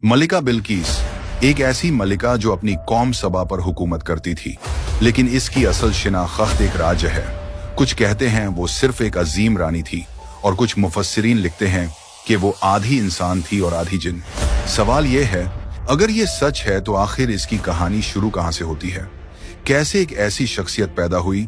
मलिका बिल्किस एक ऐसी मलिका जो अपनी कौम सबा पर हुकूमत करती थी, लेकिन इसकी असल शिनाख्त एक राज्य है। कुछ कहते हैं वो सिर्फ एक अजीम रानी थी और कुछ मुफस्सिरीन लिखते हैं कि वो आधी इंसान थी और आधी जिन। सवाल ये है, अगर ये सच है तो आखिर इसकी कहानी शुरू कहां से होती है? कैसे एक ऐसी शख्सियत पैदा हुई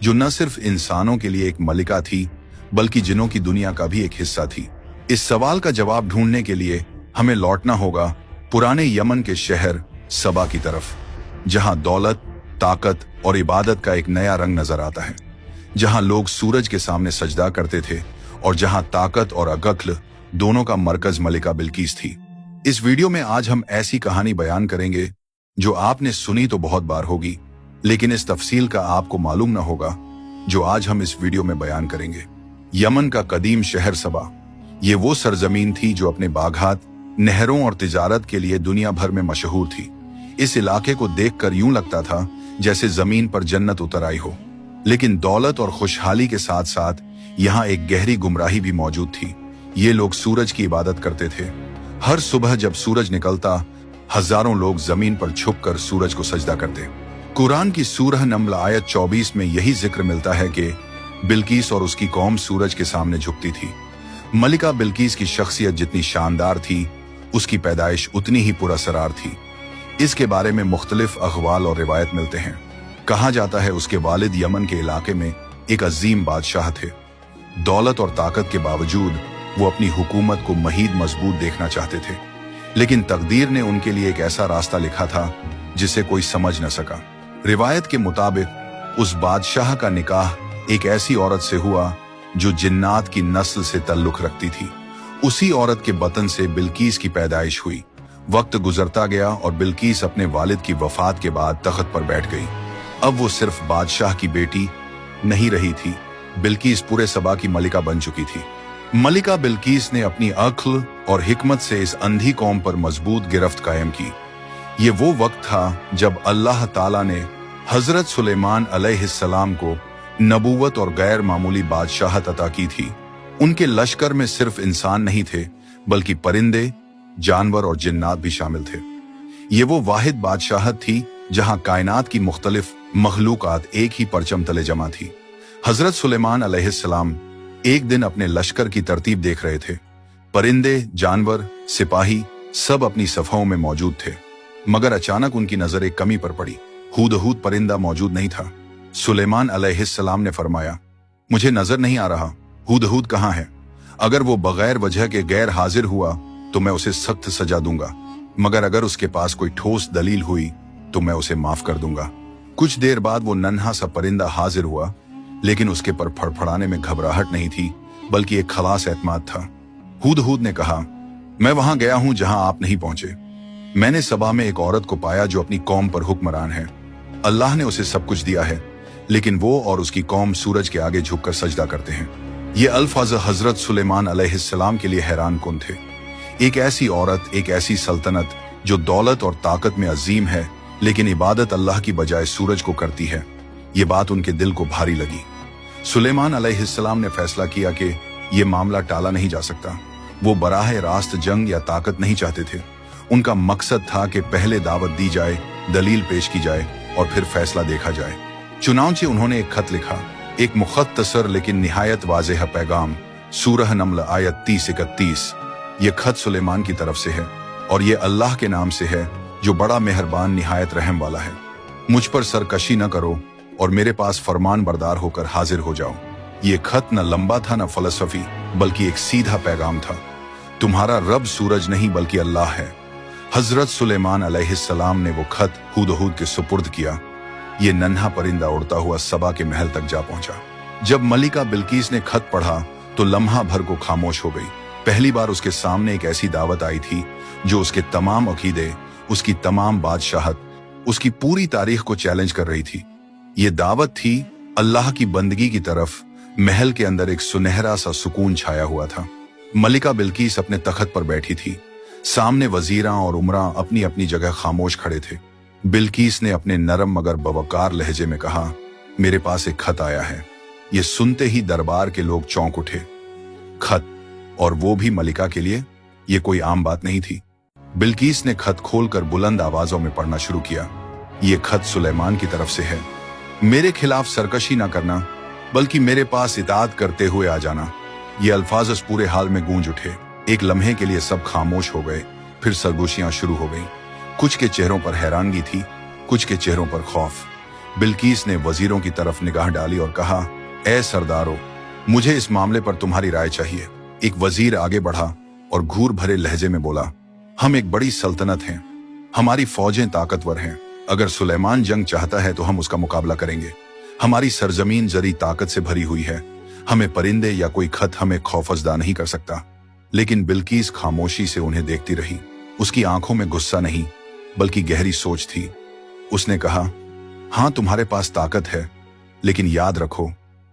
जो न सिर्फ इंसानों के लिए एक मलिका थी बल्कि जिनों की दुनिया का भी एक हिस्सा थी? इस सवाल का जवाब ढूंढने के लिए हमें लौटना होगा पुराने यमन के शहर सबा की तरफ, जहां दौलत, ताकत और इबादत का एक नया रंग नजर आता है, जहां लोग सूरज के सामने सजदा करते थे और जहां ताकत और अकल दोनों का मरकज मलिका बिल्किस थी। इस वीडियो में आज हम ऐसी कहानी बयान करेंगे जो आपने सुनी तो बहुत बार होगी, लेकिन इस तफसील का आपको मालूम न होगा जो आज हम इस वीडियो में बयान करेंगे। यमन का कदीम शहर सबा, ये वो सरजमीन थी जो अपने बागात, नहरों और तिजारत के लिए दुनिया भर में मशहूर थी। इस इलाके को देखकर यूं लगता था जैसे जमीन पर जन्नत उतर आई हो, लेकिन दौलत और खुशहाली के साथ साथ यहाँ एक गहरी गुमराही भी मौजूद थी। ये लोग सूरज की इबादत करते थे। हर सुबह जब सूरज निकलता, हजारों लोग जमीन पर छुपकर सूरज को सजदा करते। कुरान की सूरह नम्ल आयत 24 में यही जिक्र मिलता है कि बिल्किस और उसकी कौम सूरज के सामने झुकती थी। मलिका बिल्किस की शख्सियत जितनी शानदार थी, उसकी पैदाइश उतनी ही पुरअसरार थी। इसके बारे में मुख्तलिफ अखवाल और रिवायत मिलते हैं। कहा जाता है उसके वालिद यमन के इलाके में एक अजीम बादशाह थे। दौलत और ताकत के बावजूद वो अपनी हुकूमत को महीद मजबूत देखना चाहते थे, लेकिन तकदीर ने उनके लिए एक ऐसा रास्ता लिखा था जिसे कोई समझ न सका। रिवायत के मुताबिक उस बादशाह का निकाह एक ऐसी औरत से हुआ जो जिन्नात की नस्ल से ताल्लुक रखती थी। उसी औरत के बतन से बिल्किस की पैदाइश हुई। वक्त गुजरता गया और बिल्किस अपने वालिद की वफात के बाद तख्त पर बैठ गई। अब वो सिर्फ बादशाह की बेटी नहीं रही थी, बिल्किस पूरे सबा की मलिका बन चुकी थी। मलिका बिल्किस ने अपनी अक्ल और हिकमत से इस अंधी कौम पर मजबूत गिरफ्त कायम की। ये वो वक्त था जब अल्लाह ताला ने हजरत सुलेमान अलैहिस्सलाम को नबूवत और गैर मामूली बादशाहत अता की थी। उनके लश्कर में सिर्फ इंसान नहीं थे बल्कि परिंदे, जानवर और जिन्नात भी शामिल थे। ये वो वाहिद बादशाहत थी जहां कायनात की मुख्तलिफ मखलूकात एक ही परचम तले जमा थी। हजरत सुलेमान अलैहिस्सलाम एक दिन अपने लश्कर की तरतीब देख रहे थे। परिंदे, जानवर, सिपाही सब अपनी सफाओं में मौजूद थे, मगर अचानक उनकी नजर एक कमी पर पड़ी। हुदहुद परिंदा मौजूद नहीं था। सुलेमान अलैहिस्सलाम ने फरमाया, मुझे नजर नहीं आ रहा, हुदहुद कहाँ है? अगर वो बगैर वजह के गैर हाजिर हुआ तो मैं उसे सख्त सजा दूंगा, मगर अगर उसके पास कोई ठोस दलील हुई तो मैं उसे माफ कर दूंगा। कुछ देर बाद वो नन्हा सा परिंदा हाजिर हुआ, लेकिन उसके पर फड़फड़ाने में घबराहट नहीं थी बल्कि एक खलास एतमाद था। हुदहुद ने कहा, मैं वहां गया हूं जहां आप नहीं पहुंचे। मैंने सबा में एक औरत को पाया जो अपनी कौम पर हुक्मरान है। अल्लाह ने उसे सब कुछ दिया है, लेकिन वो और उसकी कौम सूरज के आगे झुककर सजदा करते हैं। ये अल्फाज हजरत सुलेमान अलैहिस्सलाम के लिए हैरान कुन थे। एक ऐसी औरत, एक ऐसी सल्तनत जो दौलत और ताकत में अजीम है, लेकिन इबादत अल्लाह की बजाय सूरज को करती है। ये बात उनके दिल को भारी लगी। सुलेमान अलैहिस्सलाम ने फैसला किया कि ये मामला टाला नहीं जा सकता। वो बराह रास्त जंग या ताकत नहीं चाहते थे। उनका मकसद था कि पहले दावत दी जाए, दलील पेश की जाए और फिर फैसला देखा जाए। चुनांचे उन्होंने एक खत लिखा, एक मुख्तसर लेकिन निहायत वाज़ेह पैगाम। सूरह नम्ल आयत 30-31। ये खत सुलेमान की तरफ से है और ये अल्लाह के नाम से है जो बड़ा मेहरबान निहायत रहम वाला है। मुझ पर सरकशी न करो और मेरे पास फरमान बरदार होकर हाजिर हो जाओ। ये खत न लंबा था न फलसफी, बल्कि एक सीधा पैगाम था। तुम्हारा रब सूरज नहीं बल्कि अल्लाह है। हजरत सुलेमान अलैहिस्सलाम ने वो खत हुदहुद के सुपुर्द किया। ये नन्हा परिंदा उड़ता हुआ सबा के महल तक जा पहुंचा। जब मलिका बिल्किस ने खत पढ़ा तो लम्हा भर को खामोश हो गई। पहली बार उसके सामने एक ऐसी दावत आई थी जो उसके तमाम अकीदे, उसकी तमाम बादशाहत, उसकी पूरी तारीख को चैलेंज कर रही थी। ये दावत थी अल्लाह की बंदगी की तरफ। महल के अंदर एक सुनहरा सा सुकून छाया हुआ था। मलिका बिल्किस अपने तख्त पर बैठी थी। सामने वजीरां और उमरा अपनी अपनी जगह खामोश खड़े थे। बिल्किस ने अपने नरम मगर बवकार लहजे में कहा, मेरे पास एक खत आया है। ये सुनते ही दरबार के लोग चौंक उठे। खत, और वो भी मलिका के लिए? ये कोई आम बात नहीं थी। बिल्कीस ने खत खोलकर बुलंद आवाजों में पढ़ना शुरू किया। ये खत सुलेमान की तरफ से है। मेरे खिलाफ सरकशी ना करना, बल्कि मेरे पास इताअत करते हुए आ जाना। ये अल्फाज उस पूरे हाल में गूंज उठे। एक लम्हे के लिए सब खामोश हो गए, फिर सरगोशियां शुरू हो गईं। कुछ के चेहरों पर हैरानगी थी, कुछ के चेहरों पर खौफ। बिल्कीस ने वजीरों की तरफ निगाह डाली और कहा, ए सरदारों, मुझे इस मामले पर तुम्हारी राय चाहिए। एक वजीर आगे बढ़ा और घूर भरे लहजे में बोला, हम एक बड़ी सल्तनत हैं, हमारी फौजें ताकतवर हैं। अगर सुलेमान जंग चाहता है तो हम उसका मुकाबला करेंगे। हमारी सरजमीन जरी ताकत से भरी हुई है, हमें परिंदे या कोई खत हमें खौफजदा नहीं कर सकता। लेकिन बिल्कीस खामोशी से उन्हें देखती रही। उसकी आंखों में गुस्सा नहीं, बल्कि गहरी सोच थी। उसने कहा, हाँ, तुम्हारे पास ताकत है, लेकिन याद रखो,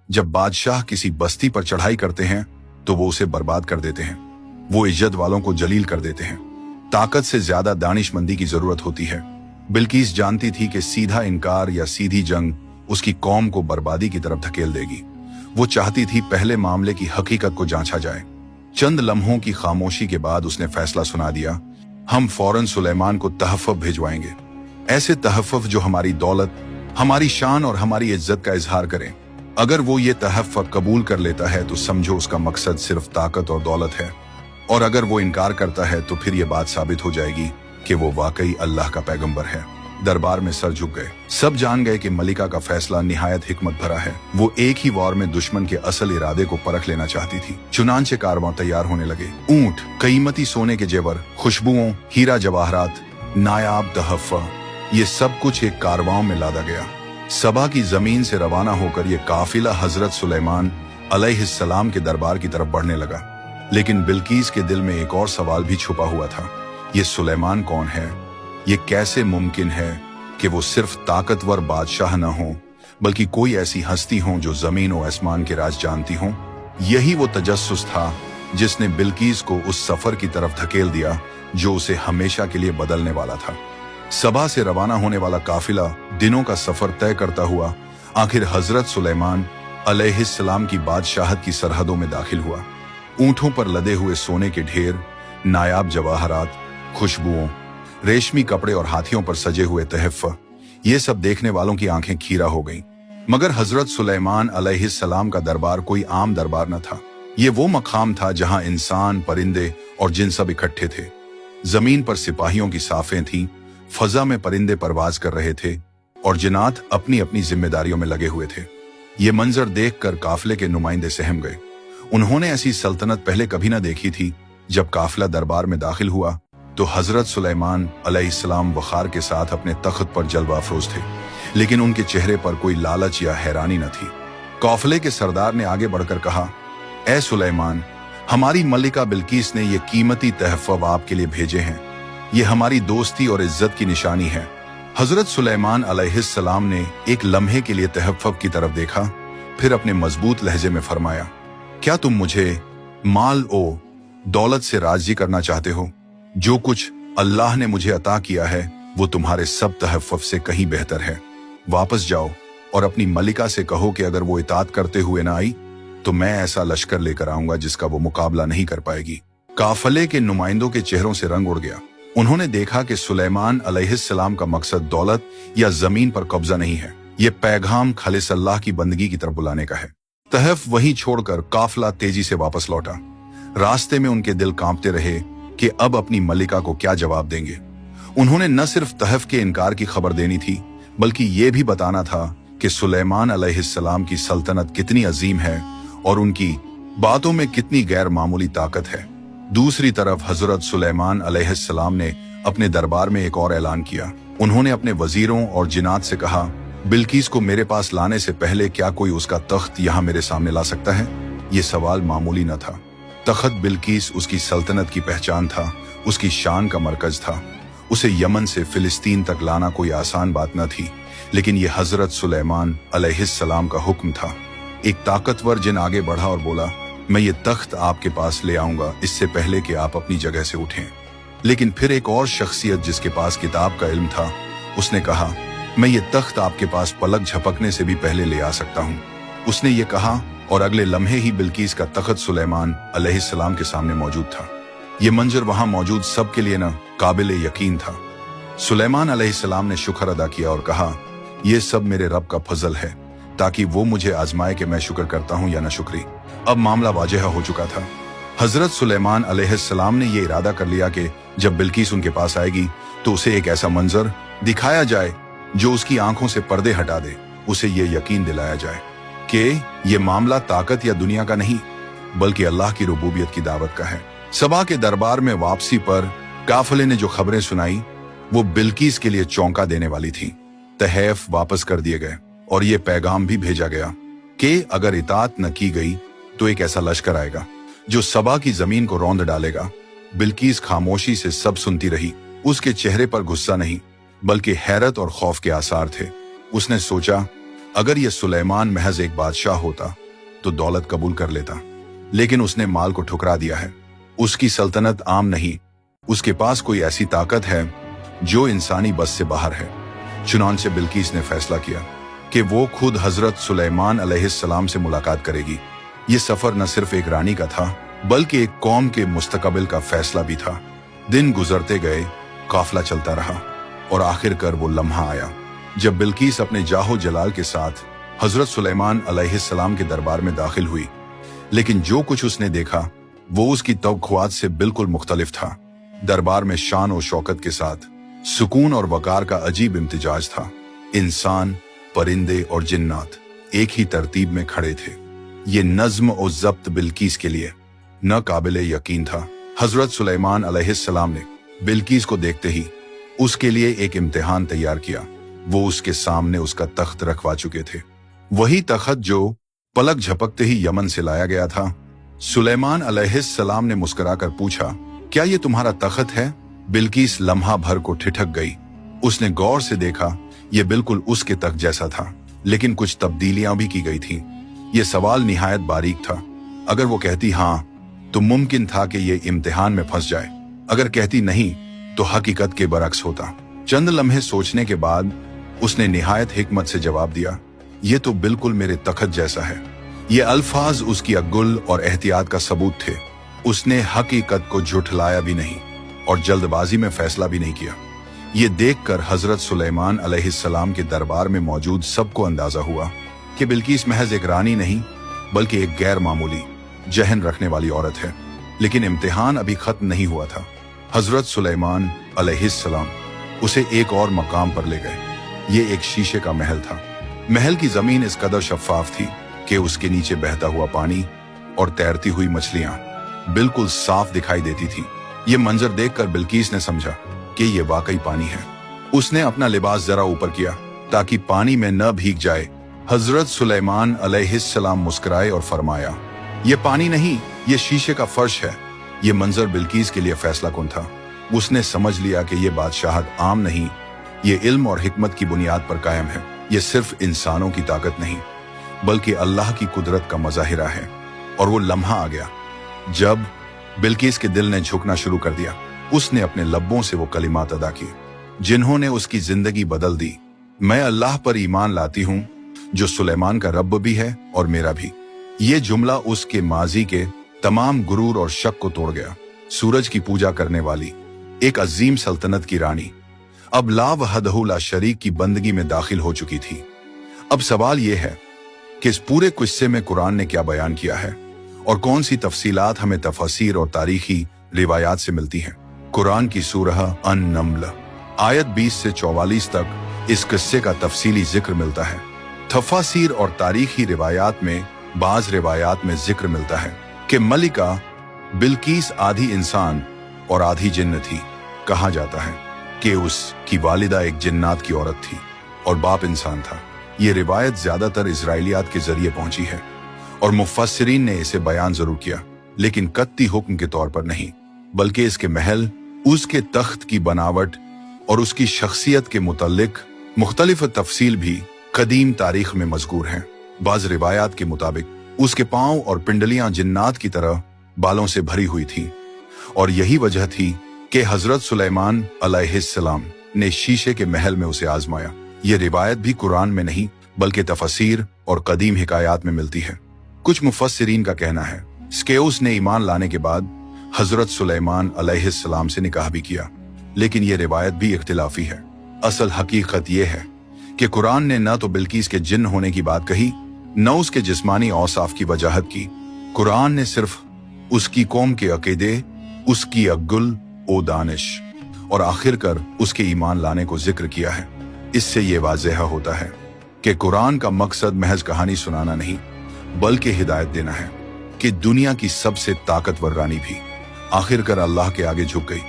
जब बादशाह किसी बस्ती पर चढ़ाई करते हैं तो वो उसे बर्बाद कर देते हैं। वो इज्जत वालों को जलील कर देते हैं। ताकत से ज्यादा दानिशमंदी की जरूरत होती है। बिल्कीस जानती थी कि सीधा इनकार या सीधी जंग उसकी कौम को बर्बादी की तरफ धकेल देगी। वो चाहती थी पहले मामले की हकीकत को जांचा जाए। चंद लम्हों की खामोशी के बाद उसने फैसला सुना दिया, हम फौरन सुलेमान को तहफ़्फ़ुज़ भिजवाएंगे। ऐसे तहफ़्फ़ुज़ जो हमारी दौलत, हमारी शान और हमारी इज्जत का इजहार करें। अगर वो ये तहफ़्फ़ुज़ कबूल कर लेता है तो समझो उसका मकसद सिर्फ ताकत और दौलत है, और अगर वो इनकार करता है तो फिर ये बात साबित हो जाएगी कि वो वाकई अल्लाह का पैगंबर है। दरबार में सर झुक गए। सब जान गए कि मलिका का फैसला निहायत हिकमत भरा है। वो एक ही वार में दुश्मन के असल इरादे को परख लेना चाहती थी। चुनांचे कारवां तैयार होने लगे। ऊंट, कीमती सोने के जेवर, खुशबुओं, हीरा जवाहरात, नायाब तहफ़्फ़ुज़, ये सब कुछ एक कारवां में लादा गया। सबा की जमीन से रवाना होकर ये काफिला हजरत सुलेमान अलैहिस्सलाम के दरबार की तरफ बढ़ने लगा। लेकिन बिल्कीस के दिल में एक और सवाल भी छुपा हुआ था, ये सुलेमान कौन है? ये कैसे मुमकिन है कि वो सिर्फ ताकतवर बादशाह न हो, बल्कि कोई ऐसी हस्ती हो जो जमीन और आसमान के राज जानती हो? यही वो तजस्सुस था जिसने बिल्कीस को उस सफर की तरफ धकेल दिया जो उसे हमेशा के लिए बदलने वाला था। सबा से रवाना होने वाला काफिला दिनों का सफर तय करता हुआ आखिर हजरत सुलेमान अलैहिस्सलाम की बादशाहत की सरहदों में दाखिल हुआ। ऊंटों पर लदे हुए सोने के ढेर, नायाब जवाहरात, खुशबुओं, रेशमी कपड़े और हाथियों पर सजे हुए तहफ़्फ़ुज़, ये सब देखने वालों की आंखें खीरा हो गईं। मगर हजरत सुलेमान अलैहिस्सलाम का दरबार कोई आम दरबार न था। ये वो मकाम था जहां इंसान, परिंदे और जिन सब इकट्ठे थे। जमीन पर सिपाहियों की साफें थीं, फजा में परिंदे परवाज कर रहे थे और जिन्नात अपनी अपनी जिम्मेदारियों में लगे हुए थे। ये मंजर देखकर काफिले के नुमाइंदे सहम गए। उन्होंने ऐसी सल्तनत पहले कभी न देखी थी। जब काफिला दरबार में दाखिल हुआ तो हजरत सुलेमान अलैहिस्सलाम वखार के साथ अपने तख्त पर जलवा अफरोज थे, लेकिन उनके चेहरे पर कोई लालच या हैरानी न थी। काफिले के सरदार ने आगे बढ़कर कहा, ए सुलेमान, हमारी मलिका बिल्कीस ने ये कीमती तहफ़्फ़ुज़ आपके लिए भेजे हैं। ये हमारी दोस्ती और इज्जत की निशानी है। हजरत सुलेमान अलैहिस्सलाम ने एक लम्हे के लिए तहफ़्फ़ुज़ की तरफ देखा, फिर अपने मजबूत लहजे में फरमाया, क्या तुम मुझे माल ओ दौलत से राजी करना चाहते हो? जो कुछ अल्लाह ने मुझे अता किया है वो तुम्हारे सब तहफ़्फ़ुज़ से कहीं बेहतर है। वापस जाओ और अपनी मलिका से कहो कि अगर वो इताअत करते हुए ना आई तो मैं ऐसा लश्कर लेकर आऊंगा जिसका वो मुकाबला नहीं कर पाएगी। काफिले के नुमाइंदों के चेहरों से रंग उड़ गया। उन्होंने देखा कि सुलेमान अलैहिस्सलाम का मकसद दौलत या जमीन पर कब्जा नहीं है। ये पैगाम खालिस अल्लाह की बंदगी की तरफ बुलाने का है। तहफ़्फ़ुज़ वहीं छोड़कर काफिला तेजी से वापस लौटा। रास्ते में उनके दिल कांपते रहे कि अब अपनी मलिका को क्या जवाब देंगे। उन्होंने न सिर्फ तहफ़्फ़ुज़ के इनकार की खबर देनी थी, बल्कि ये भी बताना था कि सुलेमान अलैहिस्सलाम की सल्तनत कितनी अजीम है और उनकी बातों में कितनी गैर मामूली ताकत है। दूसरी तरफ हजरत सुलेमान अलैहिस्सलाम ने अपने दरबार में एक और ऐलान किया। उन्होंने अपने वजीरों और जिनात से कहा, बिल्कीस को मेरे पास लाने से पहले क्या कोई उसका तख्त यहाँ मेरे सामने ला सकता है? ये सवाल मामूली न था। तख्त बिल्कीस उसकी सल्तनत की पहचान था, उसकी शान का मरकज था। उसे यमन से फिलिस्तीन तक लाना कोई आसान बात न थी, लेकिन ये हजरत सुलेमान अलैहिस्सलाम का हुक्म था। एक ताकतवर जिन आगे बढ़ा और बोला, मैं ये तख्त आपके पास ले आऊंगा इससे पहले कि आप अपनी जगह से उठें। लेकिन फिर एक और शख्सियत जिसके पास किताब का इल्म था, उसने कहा, मैं ये तख्त आपके पास पलक झपकने से भी पहले ले आ सकता हूँ। उसने ये कहा और अगले लम्हे ही बिल्कीस का तख्त सुलेमान अलैहिस्सलाम के सामने मौजूद था। ये मंजर वहां मौजूद सबके लिए न काबिल यकीन था। सुलेमान अलैहिस्सलाम ने शुक्र अदा किया और कहा, यह सब मेरे रब का फजल है, ताकि वो मुझे आजमाए कि मैं शुक्र करता हूं या न शुक्री। अब मामला वाजह हो चुका था। हजरत सुलेमान अलैहिस्सलाम ने यह इरादा कर लिया कि जब बिल्किस उनके पास आएगी तो उसे एक ऐसा मंजर दिखाया जाए जो उसकी आंखों से पर्दे हटा दे। उसे यह यकीन दिलाया जाए कि यह मामला ताकत या दुनिया का नहीं, बल्कि अल्लाह की रुबूबियत की दावत का है। सबा के दरबार में वापसी पर काफिले ने जो खबरें सुनाई वो बिल्किस के लिए चौंका देने वाली थी। तहैफ वापस कर दिए गए और ये पैगाम भी भेजा गया कि अगर इताअत न की गई तो एक ऐसा लश्कर आएगा जो सबा की जमीन को रौंद डालेगा। बिल्किस खामोशी से सब सुनती रही। उसके चेहरे पर गुस्सा नहीं बल्कि हैरत और खौफ के आसार थे। उसने सोचा, अगर यह सुलेमान महज एक बादशाह होता तो दौलत कबूल कर लेता, लेकिन उसने माल को ठुकरा दिया है। उसकी सल्तनत आम नहीं, उसके पास कोई ऐसी ताकत है जो इंसानी बस से बाहर है। चुनांचे बिल्किस ने फैसला किया कि वो खुद हजरत सुलेमान अलैहिस्सलाम से मुलाकात करेगी। ये सफर न सिर्फ एक रानी का था बल्कि एक कौम के मुस्तकबिल का फैसला भी था। दिन गुजरते गए, काफिला चलता रहा और आखिरकार वो लम्हा आया जब बिल्किस अपने जाहो जलाल के साथ हजरत सुलेमान अलैहिस्सलाम के दरबार में दाखिल हुई। लेकिन जो कुछ उसने देखा वो उसकी तवक्कुआत से बिल्कुल मुख्तलिफ था। दरबार में शान और शौकत के साथ सुकून और वकार का अजीब इम्तिजाज था। इंसान, परिंदे और जिन्नात एक ही तरतीब में खड़े थे। ये नज्म और जब्त बिल्किस के लिए न काबिले यकीन था। हजरत सुलेमान अलैहिस्सलाम ने बिल्किस को देखते ही उसके लिए एक इम्तिहान तैयार किया। वो उसके सामने उसका तख्त रखवा चुके थे, वही तख्त जो पलक झपकते ही यमन से लाया गया था। सुलेमान अलैहिस्सलाम ने मुस्कुराकर पूछा, क्या ये तुम्हारा तख्त है? बिल्किस लम्हा भर को ठिठक गई। उसने गौर से देखा, यह बिल्कुल उसके तख्त जैसा था, लेकिन कुछ तब्दीलियां भी की गई थीं। यह सवाल निहायत बारीक था। अगर वो कहती हाँ तो मुमकिन था कि ये इम्तिहान में फंस जाए, अगर कहती नहीं तो हकीकत के बरक्स होता। चंद लम्हे सोचने के बाद उसने निहायत हिकमत से जवाब दिया, ये तो बिल्कुल मेरे तख्त जैसा है। ये अल्फाज उसकी अक्ल और एहतियात का सबूत थे। उसने हकीकत को झुठलाया भी नहीं और जल्दबाजी में फैसला भी नहीं किया। ये देखकर हजरत सुलेमान अलैहिस्सलाम के दरबार में मौजूद सबको अंदाजा हुआ कि बिल्किस महज एक रानी नहीं बल्कि एक गैर मामूली जहन रखने वाली औरत है। लेकिन इम्तिहान अभी खत्म नहीं हुआ था। हजरत सुलेमान अलैहिस्सलाम उसे एक और मकाम पर ले गए। ये एक शीशे का महल था। महल की जमीन इस कदर शफाफ थी कि उसके नीचे बहता हुआ पानी और तैरती हुई मछलियां बिल्कुल साफ दिखाई देती थी। ये मंजर देखकर बिल्किस ने समझा कि ये वाकई पानी है। उसने अपना लिबास जरा ऊपर किया ताकि पानी में न भीग जाए। हजरत सुलेमान अलैहिस्सलाम मुस्कुराए और फरमाया, ये पानी नहीं, ये शीशे का फर्श है। ये मंजर बिल्किस के लिए फैसला कुन था। उसने समझ लिया कि ये बादशाहत आम नहीं, ये इल्म और हिकमत की बुनियाद पर कायम है। ये सिर्फ इंसानों की ताकत नहीं बल्कि अल्लाह की कुदरत का मजाहिरा है। और वो लम्हा आ गया जब बिल्किस के दिल ने झुकना शुरू कर दिया। उसने अपने लब्बों से वो कलिमात अदा किए जिन्होंने उसकी जिंदगी बदल दी। मैं अल्लाह पर ईमान लाती हूँ जो सुलेमान का रब भी है और मेरा भी। ये जुमला उसके माजी के तमाम गुरूर और शक को तोड़ गया। सूरज की पूजा करने वाली एक अजीम सल्तनत की रानी अब ला वहदहु ला शरीक की बंदगी में दाखिल हो चुकी थी। अब सवाल यह है कि इस पूरे किस्से में कुरान ने क्या बयान किया है और कौन सी तफसीलात हमें तफसीर और तारीखी रिवायात से मिलती हैं। कुरान की सूरह अन-नम्ल आयत 20 से 44 तक इस किस्से का तफसीली जिक्र मिलता है। तफसीर और तारीखी रिवायात में बाज रिवायात में जिक्र मिलता है कि मलिका बिल्किस आधी इंसान और आधी जिन्न थी। कहा जाता है कि उसकी वालिदा एक जिन्नात की औरत थी और बाप इंसान था। ये रिवायत ज्यादातर इजराइलियात के जरिए पहुंची है और मुफस्सिरीन ने इसे बयान जरूर किया, लेकिन कत्ती हुक्म के तौर पर नहीं, बल्कि इसके महल, उसके तख्त की बनावट और उसकी शख्सियत के मुतल्लिक मुख्तलिफ तफसील भी कदीम तारीख में मज़कूर हैं। बाज रिवायात के मुताबिक उसके पांव और पिंडलियां जिन्नात की तरह बालों से भरी हुई थी और यही वजह थी कि हजरत सुलेमान अलैहिस्सलाम ने शीशे के महल में उसे आजमाया। ये रिवायत भी कुरान में नहीं बल्कि तफसीर और कदीम हिकायात में मिलती है। कुछ मुफस्सिरीन का कहना है स्केउस ने ईमान लाने के बाद हजरत सुलेमान अलैहिस्सलाम से निकाह भी किया, लेकिन ये रिवायत भी इख्तिलाफी है। असल हकीकत ये है कि कुरान ने न तो बिल्कीस के जिन होने की बात कही, न उसके जिस्मानी औसाफ की वजाहत की। कुरान ने सिर्फ उसकी कौम के अकीदे, उसकी अक्ल ओ दानिश और आखिरकार उसके ईमान लाने को जिक्र किया है। इससे ये वाज़ेह होता है कि कुरान का मकसद महज कहानी सुनाना नहीं, बल्कि हिदायत देना है कि दुनिया की सबसे ताकतवर रानी भी आखिरकार अल्लाह के आगे झुक गई।